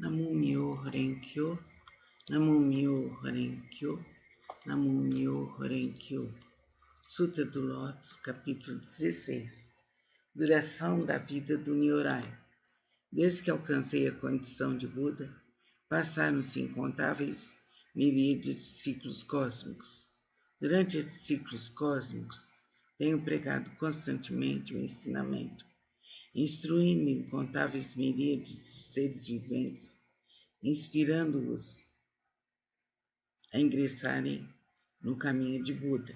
Namo Myo Horenkyo, Namo Myo Horenkyo, Namo Myo Horenkyo. Sutra do Lótus, capítulo 16. Duração da vida do Nyorai. Desde que alcancei a condição de Buda, passaram-se incontáveis miríades de ciclos cósmicos. Durante esses ciclos cósmicos, tenho pregado constantemente o ensinamento, instruindo incontáveis miríades de seres viventes, inspirando-os a ingressarem no caminho de Buda.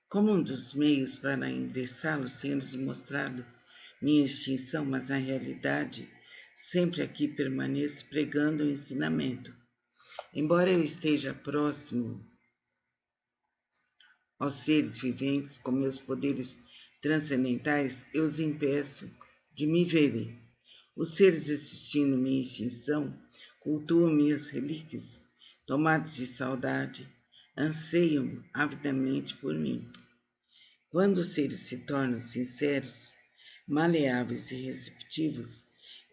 Como um dos meios para ingressá-los, tendo-nos mostrado minha extinção, mas na realidade sempre aqui permaneço pregando o ensinamento. Embora eu esteja próximo aos seres viventes com meus poderes transcendentais, eu os impeço de me verem. Os seres assistindo minha extinção cultuam minhas relíquias, tomados de saudade, anseiam avidamente por mim. Quando os seres se tornam sinceros, maleáveis e receptivos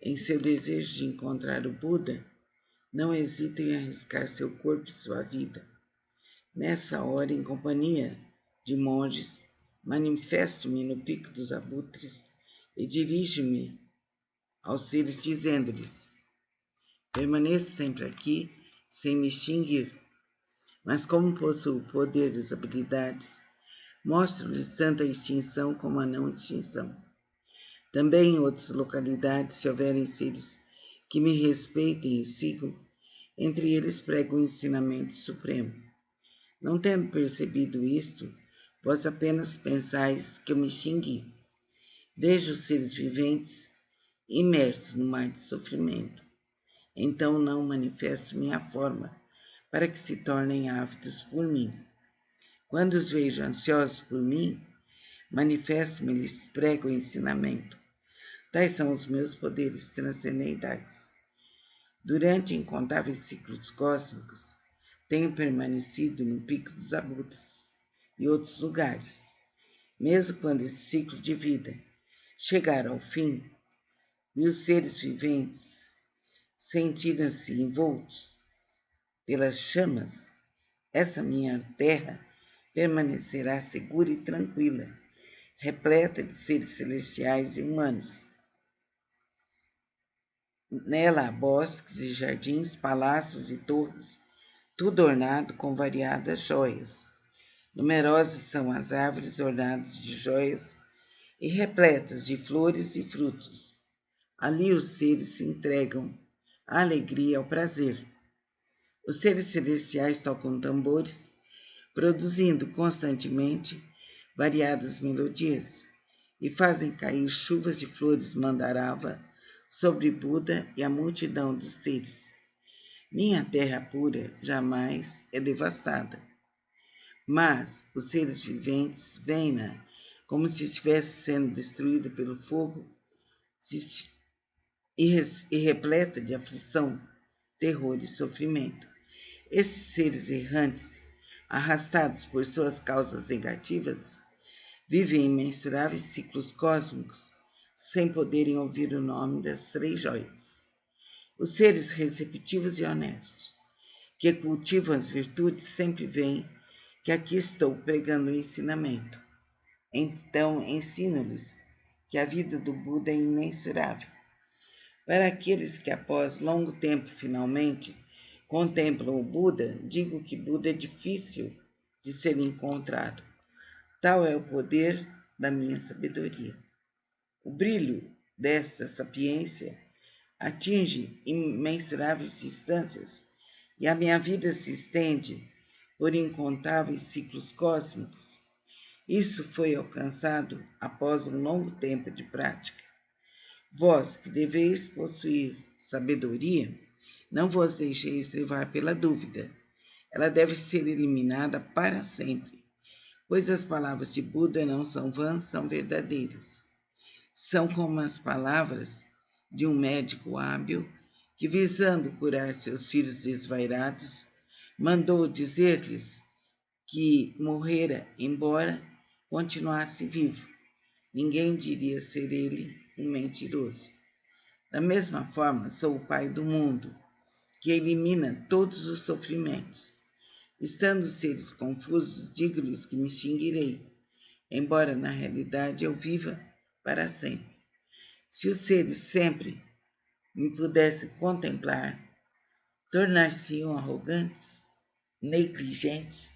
em seu desejo de encontrar o Buda, não hesitem em arriscar seu corpo e sua vida. Nessa hora, em companhia de monges, manifesto-me no pico dos abutres e dirijo-me aos seres dizendo-lhes: permaneço sempre aqui, sem me extinguir, mas como possuo o poder das habilidades, mostro-lhes tanto a extinção como a não extinção. Também em outras localidades, se houverem seres que me respeitem e sigam, entre eles prego o ensinamento supremo. Não tendo percebido isto, vós apenas pensais que eu me extingui. Vejo os seres viventes imersos no mar de sofrimento. Então não manifesto minha forma, para que se tornem ávidos por mim. Quando os vejo ansiosos por mim, manifesto-me e lhes prego o ensinamento. Tais são os meus poderes transcendentais. Durante incontáveis ciclos cósmicos, tenho permanecido no pico dos abutres e outros lugares. Mesmo quando esse ciclo de vida chegar ao fim e os seres viventes sentiram-se envoltos pelas chamas, essa minha terra permanecerá segura e tranquila, repleta de seres celestiais e humanos. Nela há bosques e jardins, palácios e torres, tudo ornado com variadas joias. Numerosas são as árvores ornadas de joias e repletas de flores e frutos. Ali os seres se entregam à alegria e ao prazer. Os seres celestiais tocam tambores, produzindo constantemente variadas melodias, e fazem cair chuvas de flores mandarava sobre Buda e a multidão dos seres. Minha terra pura jamais é devastada, mas os seres viventes veem-na como se estivesse sendo destruída pelo fogo e repleta de aflição, terror e sofrimento. Esses seres errantes, arrastados por suas causas negativas, vivem imensuráveis ciclos cósmicos sem poderem ouvir o nome das três joias. Os seres receptivos e honestos, que cultivam as virtudes, sempre veem que aqui estou pregando o ensinamento. Então ensino-lhes que a vida do Buda é imensurável. Para aqueles que após longo tempo finalmente contemplam o Buda, digo que Buda é difícil de ser encontrado. Tal é o poder da minha sabedoria. O brilho desta sapiência atinge imensuráveis distâncias e a minha vida se estende por incontáveis ciclos cósmicos. Isso foi alcançado após um longo tempo de prática. Vós, que deveis possuir sabedoria, não vos deixeis levar pela dúvida. Ela deve ser eliminada para sempre, pois as palavras de Buda não são vãs, são verdadeiras. São como as palavras de um médico hábil que, visando curar seus filhos desvairados, mandou dizer-lhes que morrera, embora continuasse vivo. Ninguém diria ser ele um mentiroso. Da mesma forma, sou o Pai do mundo, que elimina todos os sofrimentos. Estando os seres confusos, digo-lhes que me extinguirei, embora na realidade eu viva para sempre. Se os seres sempre me pudessem contemplar, tornar-se-iam arrogantes, negligentes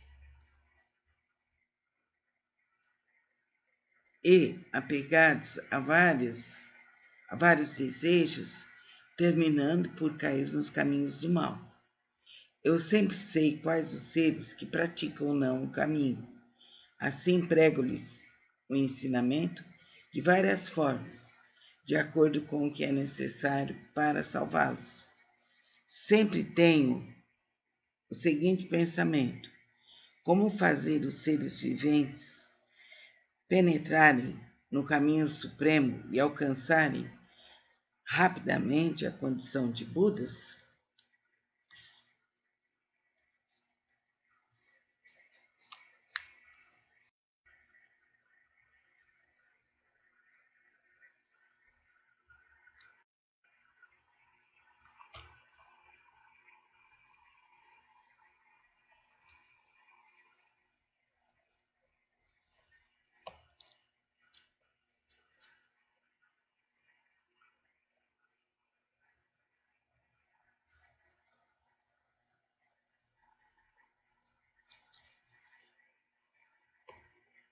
e apegados a vários desejos, terminando por cair nos caminhos do mal. Eu sempre sei quais os seres que praticam ou não o caminho. Assim prego-lhes o ensinamento de várias formas, de acordo com o que é necessário para salvá-los. Sempre tenho o seguinte pensamento: como fazer os seres viventes penetrarem no caminho supremo e alcançarem rapidamente a condição de Budas?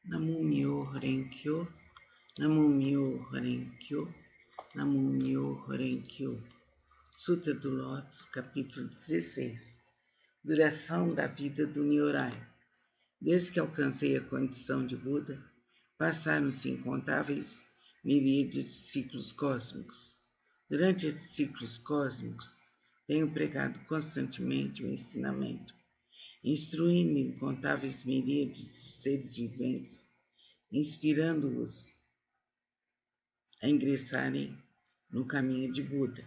Namo Myoho Renge-kyo, Namo Myoho Renge-kyo, Namo Myoho Renge-kyo. Sutra do Lótus, capítulo 16. Duração da vida do Nyorai. Desde que alcancei a condição de Buda, passaram-se incontáveis miríades de ciclos cósmicos. Durante esses ciclos cósmicos, tenho pregado constantemente o ensinamento, instruindo incontáveis miríades de seres viventes, inspirando-os a ingressarem no caminho de Buda.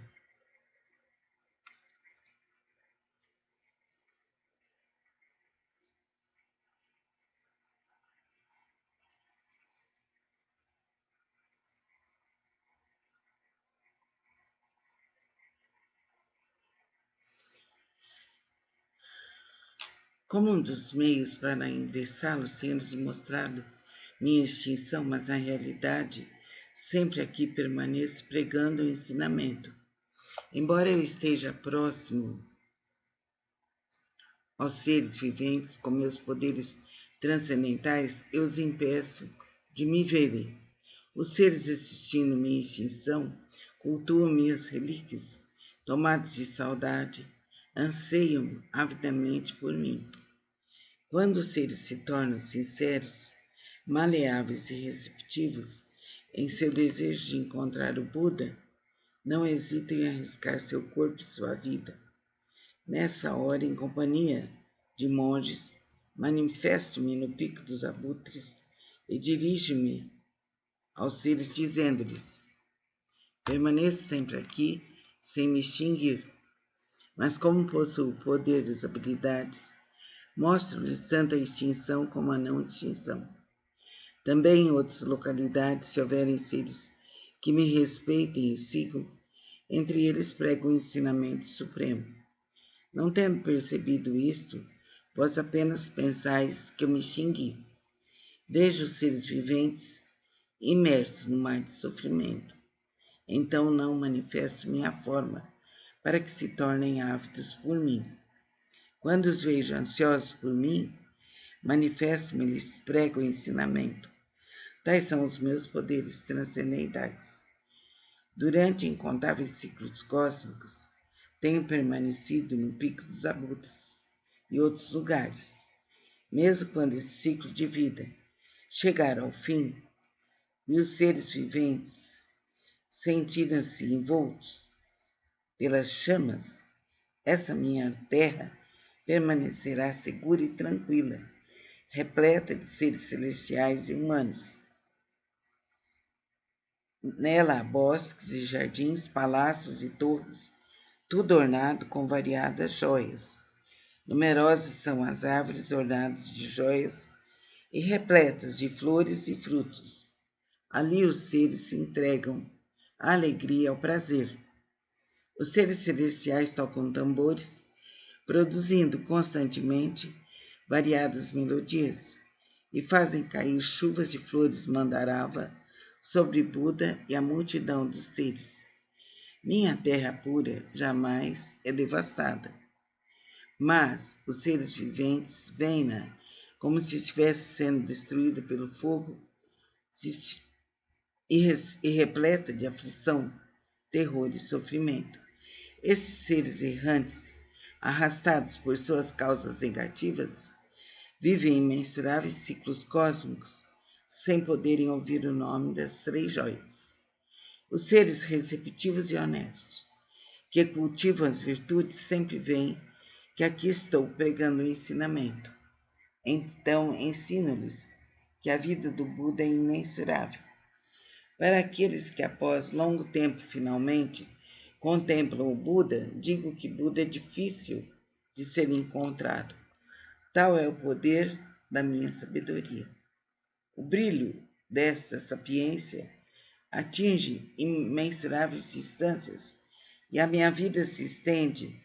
Como um dos meios para ingressá-lo, sendo-se mostrado minha extinção, mas na realidade sempre aqui permaneço pregando o ensinamento. Embora eu esteja próximo aos seres viventes com meus poderes transcendentais, eu os impeço de me verem. Os seres assistindo minha extinção cultuam minhas relíquias, tomados de saudade, anseiam avidamente por mim. Quando os seres se tornam sinceros, maleáveis e receptivos em seu desejo de encontrar o Buda, não hesitem em arriscar seu corpo e sua vida. Nessa hora, em companhia de monges, manifesto-me no pico dos abutres e dirijo-me aos seres dizendo-lhes: permaneço sempre aqui sem me extinguir, mas como possuo o poder das habilidades, mostro-lhes tanto a extinção como a não extinção. Também em outras localidades, se houverem seres que me respeitem e sigam, entre eles prego o ensinamento supremo. Não tendo percebido isto, vós apenas pensais que eu me extingui. Vejo os seres viventes imersos no mar de sofrimento. Então não manifesto minha forma, para que se tornem ávidos por mim. Quando os vejo ansiosos por mim, manifesto-me e lhes prego o ensinamento. Tais são os meus poderes transcendentais. Durante incontáveis ciclos cósmicos, tenho permanecido no pico dos abutres e outros lugares. Mesmo quando esse ciclo de vida chegar ao fim e os seres viventes sentiram-se envoltos pelas chamas, essa minha terra permanecerá segura e tranquila, repleta de seres celestiais e humanos. Nela há bosques e jardins, palácios e torres, tudo ornado com variadas joias. Numerosas são as árvores ornadas de joias e repletas de flores e frutos. Ali os seres se entregam à alegria e ao prazer. Os seres celestiais tocam tambores, produzindo constantemente variadas melodias, e fazem cair chuvas de flores mandarava sobre Buda e a multidão dos seres. Minha terra pura jamais é devastada, mas os seres viventes veem-na como se estivesse sendo destruída pelo fogo e repleta de aflição, terror e sofrimento. Esses seres errantes, arrastados por suas causas negativas, vivem imensuráveis ciclos cósmicos sem poderem ouvir o nome das três joias. Os seres receptivos e honestos, que cultivam as virtudes, sempre veem que aqui estou pregando o ensinamento. Então ensino-lhes que a vida do Buda é imensurável. Para aqueles que, após longo tempo, finalmente contemplam o Buda, digo que Buda é difícil de ser encontrado. Tal é o poder da minha sabedoria. O brilho desta sapiência atinge imensuráveis distâncias e a minha vida se estende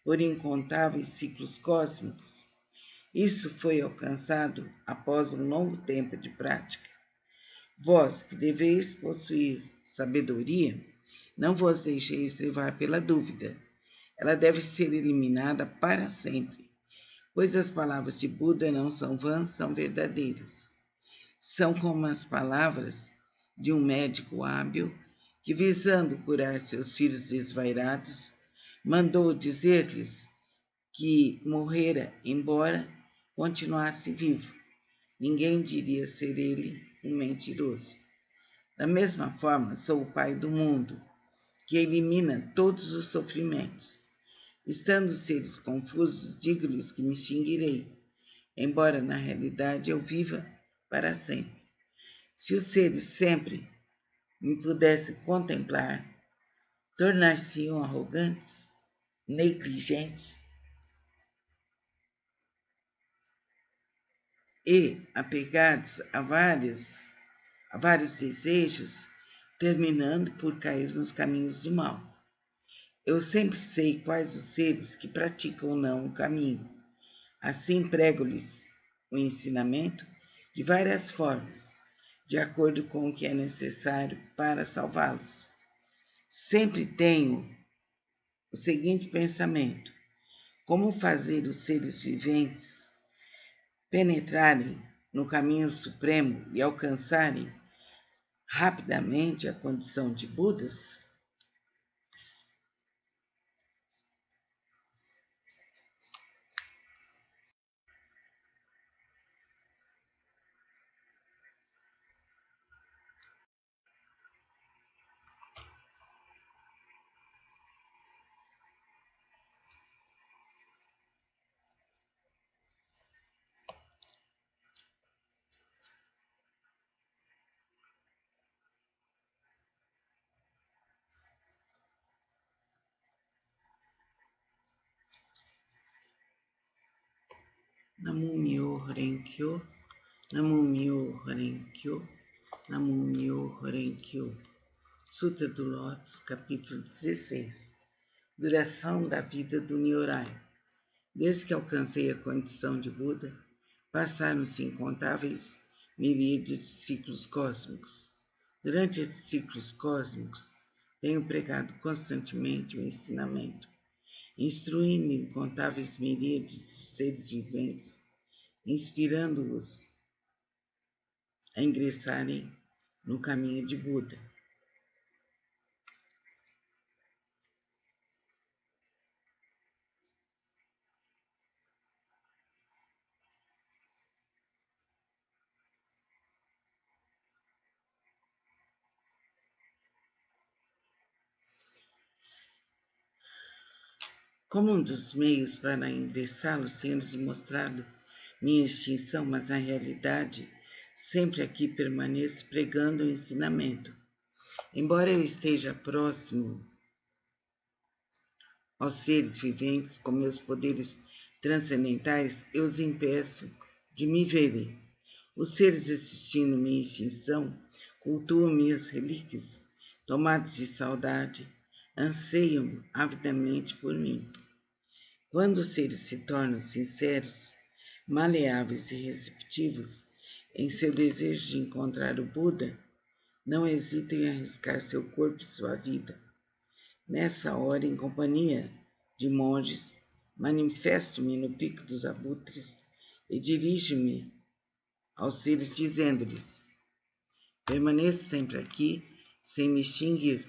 por incontáveis ciclos cósmicos. Isso foi alcançado após um longo tempo de prática. Vós que deveis possuir sabedoria, não vos deixeis levar pela dúvida. Ela deve ser eliminada para sempre, pois as palavras de Buda não são vãs, são verdadeiras. São como as palavras de um médico hábil que, visando curar seus filhos desvairados, mandou dizer-lhes que morrera, embora continuasse vivo. Ninguém diria ser ele um mentiroso. Da mesma forma, sou o Pai do mundo, que elimina todos os sofrimentos. Estando os seres confusos, digo-lhes que me extinguirei, embora na realidade eu viva para sempre. Se os seres sempre me pudessem contemplar, tornar-se-iam arrogantes, negligentes e apegados a vários desejos, terminando por cair nos caminhos do mal. Eu sempre sei quais os seres que praticam ou não o caminho. Assim prego-lhes o ensinamento de várias formas, de acordo com o que é necessário para salvá-los. Sempre tenho o seguinte pensamento: como fazer os seres viventes penetrarem no caminho supremo e alcançarem rapidamente a condição de Budas? Namumyo Renkyo, Namumyo Renkyo, Namumyo Renkyo. Sutra do Lótus, capítulo 16. Duração da vida do Nyorai. Desde que alcancei a condição de Buda, passaram-se incontáveis miríades de ciclos cósmicos. Durante esses ciclos cósmicos, tenho pregado constantemente o ensinamento, instruindo incontáveis miríades de seres viventes, inspirando-os a ingressarem no caminho de Buda. Como um dos meios para ingressá-los, tendo-se mostrado minha extinção, mas na realidade sempre aqui permaneço pregando o ensinamento. Embora eu esteja próximo aos seres viventes com meus poderes transcendentais, eu os impeço de me verem. Os seres assistindo minha extinção cultuam minhas relíquias, tomados de saudade, anseiam avidamente por mim. Quando os seres se tornam sinceros, maleáveis e receptivos em seu desejo de encontrar o Buda, não hesitem em arriscar seu corpo e sua vida. Nessa hora, em companhia de monges, manifesto-me no pico dos abutres e dirijo-me aos seres, dizendo-lhes: permaneço sempre aqui, sem me extinguir,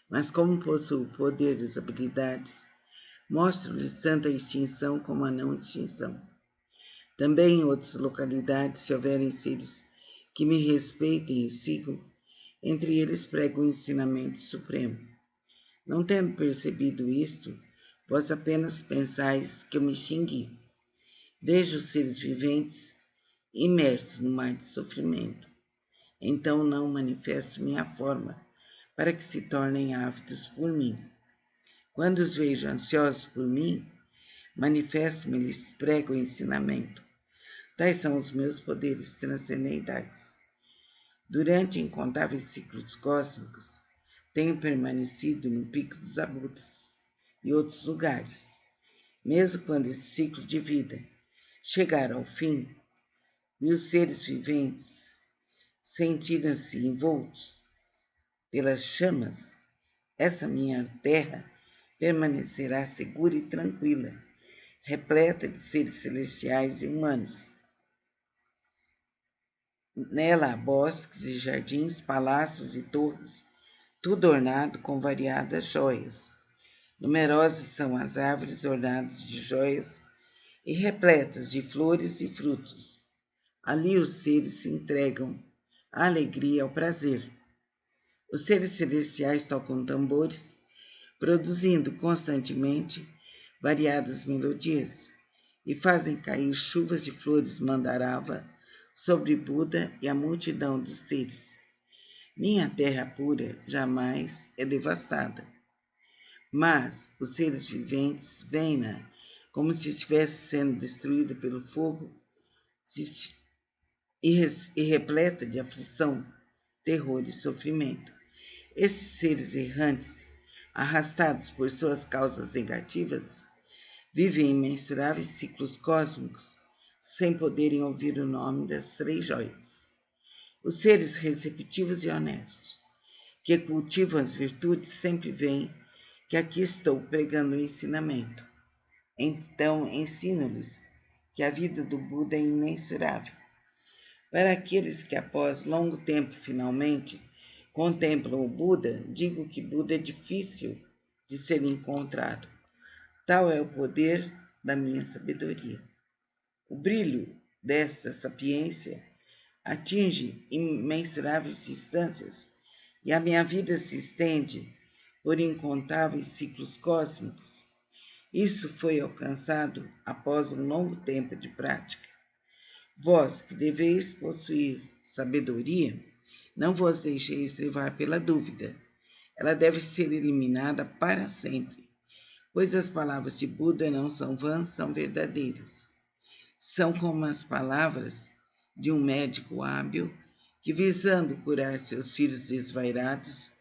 mas como possuo poderes e habilidades, mostro-lhes tanto a extinção como a não extinção. Também em outras localidades, se houverem seres que me respeitem e sigam, entre eles prego o ensinamento supremo. Não tendo percebido isto, vós apenas pensais que eu me extingui. Vejo os seres viventes imersos no mar de sofrimento. Então não manifesto minha forma, para que se tornem ávidos por mim. Quando os vejo ansiosos por mim, manifesto-me e lhes prego o ensinamento. Tais são os meus poderes transcendentais. Durante incontáveis ciclos cósmicos, tenho permanecido no pico dos abutres e outros lugares. Mesmo quando esse ciclo de vida chegar ao fim e os seres viventes sentiram-se envoltos pelas chamas, essa minha terra permanecerá segura e tranquila, repleta de seres celestiais e humanos. Nela há bosques e jardins, palácios e torres, tudo ornado com variadas joias. Numerosas são as árvores ornadas de joias e repletas de flores e frutos. Ali os seres se entregam à alegria e ao prazer. Os seres celestiais tocam tambores, produzindo constantemente variadas melodias, e fazem cair chuvas de flores mandarava sobre Buda e a multidão dos seres. Minha terra pura jamais é devastada, mas os seres viventes veem-na como se estivesse sendo destruída pelo fogo e repleta de aflição, terror e sofrimento. Esses seres errantes, arrastados por suas causas negativas, vivem imensuráveis ciclos cósmicos sem poderem ouvir o nome das três joias. Os seres receptivos e honestos, que cultivam as virtudes, sempre veem que aqui estou pregando o ensinamento. Então ensino-lhes que a vida do Buda é imensurável. Para aqueles que após longo tempo finalmente contemplam o Buda, digo que Buda é difícil de ser encontrado. Tal é o poder da minha sabedoria. O brilho desta sapiência atinge imensuráveis distâncias e a minha vida se estende por incontáveis ciclos cósmicos. Isso foi alcançado após um longo tempo de prática. Vós, que deveis possuir sabedoria, não vos deixeis levar pela dúvida. Ela deve ser eliminada para sempre, pois as palavras de Buda não são vãs, são verdadeiras. São como as palavras de um médico hábil que, visando curar seus filhos desvairados,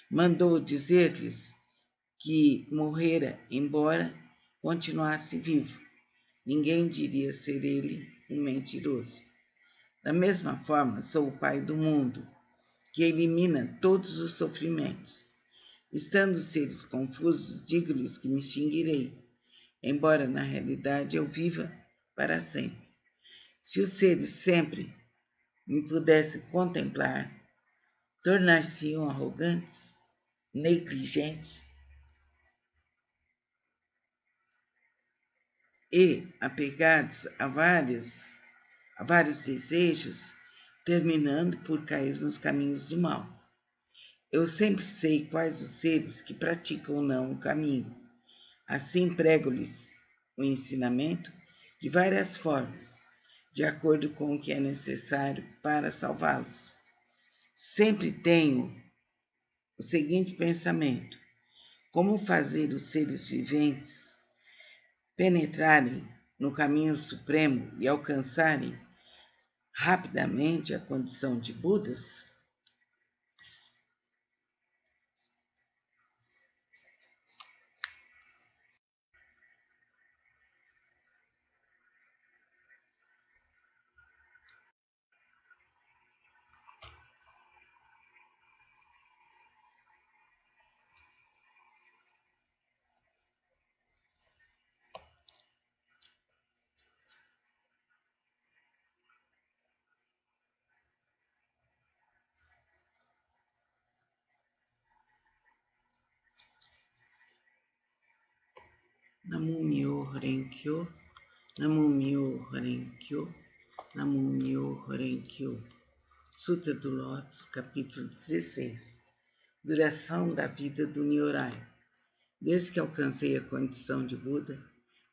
mandou dizer-lhes que morrera, embora continuasse vivo. Ninguém diria ser ele um mentiroso. Da mesma forma, sou o Pai do mundo, que elimina todos os sofrimentos. Estando os seres confusos, digo-lhes que me extinguirei, embora na realidade eu viva para sempre. Se os seres sempre me pudessem contemplar, tornar-se-iam arrogantes, negligentes e apegados a vários desejos, terminando por cair nos caminhos do mal. Eu sempre sei quais os seres que praticam ou não o caminho. Assim prego-lhes o ensinamento de várias formas, de acordo com o que é necessário para salvá-los. Sempre tenho o seguinte pensamento: como fazer os seres viventes penetrarem no caminho supremo e alcançarem rapidamente a condição de Budas? Namumyo Renkyo, Namumyo Renkyo, Namumyo Renkyo. Sutra do Lótus, capítulo 16. Duração da vida do Nyorai. Desde que alcancei a condição de Buda,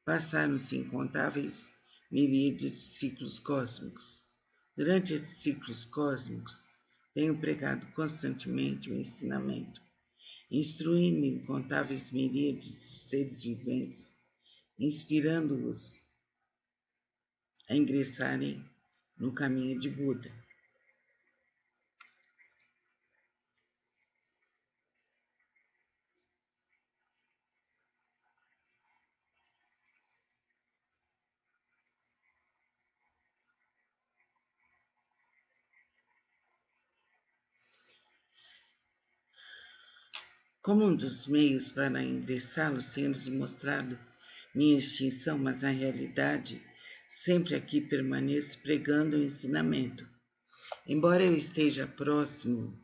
passaram-se incontáveis miríades de ciclos cósmicos. Durante esses ciclos cósmicos, tenho pregado constantemente o ensinamento, instruindo incontáveis miríades de seres viventes, inspirando-os a ingressarem no caminho de Buda. Como um dos meios para ingressá-los, tendo-nos mostrado minha extinção, mas na realidade sempre aqui permaneço pregando o ensinamento. Embora eu esteja próximo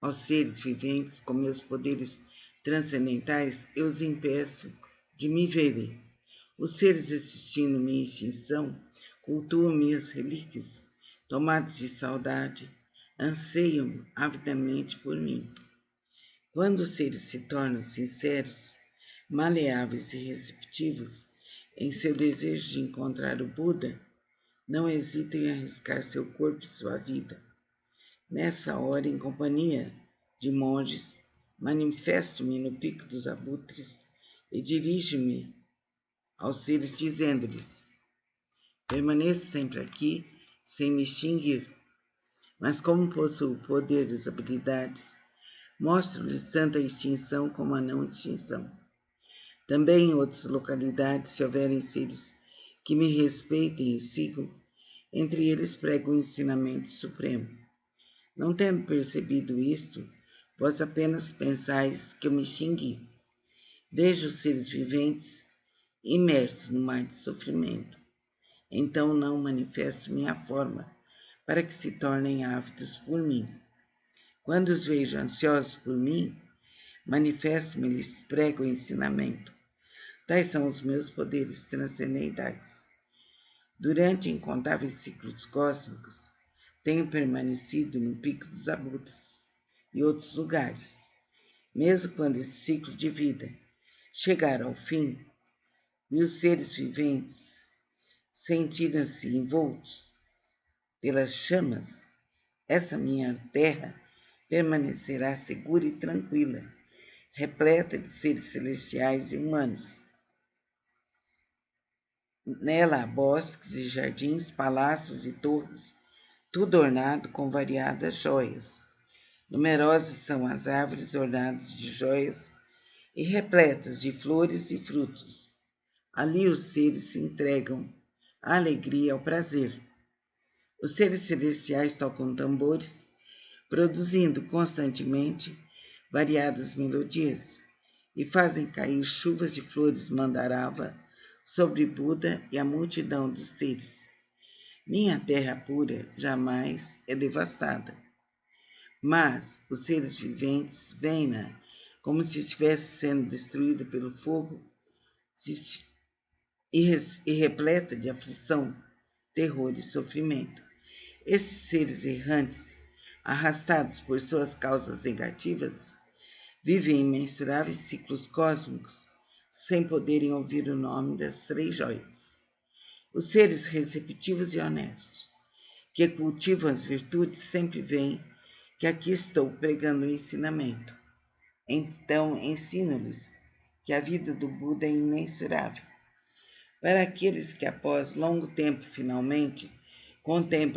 aos seres viventes com meus poderes transcendentais, eu os impeço de me verem. Os seres assistindo minha extinção cultuam minhas relíquias, tomados de saudade, anseiam avidamente por mim. Quando os seres se tornam sinceros, maleáveis e receptivos em seu desejo de encontrar o Buda, não hesitem em arriscar seu corpo e sua vida. Nessa hora, em companhia de monges, manifesto-me no pico dos abutres e dirijo-me aos seres dizendo-lhes: permaneço sempre aqui, sem me extinguir, mas como possuo o poder das habilidades, mostro-lhes tanto a extinção como a não extinção. Também em outras localidades, se houverem seres que me respeitem e sigam, entre eles prego o ensinamento supremo. Não tendo percebido isto, vós apenas pensais que eu me extingui. Vejo os seres viventes imersos no mar de sofrimento. Então não manifesto minha forma, para que se tornem ávidos por mim. Quando os vejo ansiosos por mim, manifesto-me e lhes prego o ensinamento. Tais são os meus poderes transcendentais. Durante incontáveis ciclos cósmicos, tenho permanecido no pico dos abutres e outros lugares. Mesmo quando esse ciclo de vida chegar ao fim e os seres viventes sentiram-se envoltos pelas chamas, essa minha terra permanecerá segura e tranquila, repleta de seres celestiais e humanos. Nela há bosques e jardins, palácios e torres, tudo ornado com variadas joias. Numerosas são as árvores ornadas de joias e repletas de flores e frutos. Ali os seres se entregam à alegria e ao prazer. Os seres celestiais tocam tambores, produzindo constantemente variadas melodias, e fazem cair chuvas de flores mandarava sobre Buda e a multidão dos seres. Minha terra pura jamais é devastada, mas os seres viventes veem-na como se estivesse sendo destruída pelo fogo e repleta de aflição, terror e sofrimento. Esses seres errantes, arrastados por suas causas negativas, vivem imensuráveis ciclos cósmicos sem poderem ouvir o nome das três joias. Os seres receptivos e honestos, que cultivam as virtudes, sempre veem que aqui estou pregando o ensinamento. Então ensino-lhes que a vida do Buda é imensurável. Para aqueles que após longo tempo finalmente contemplam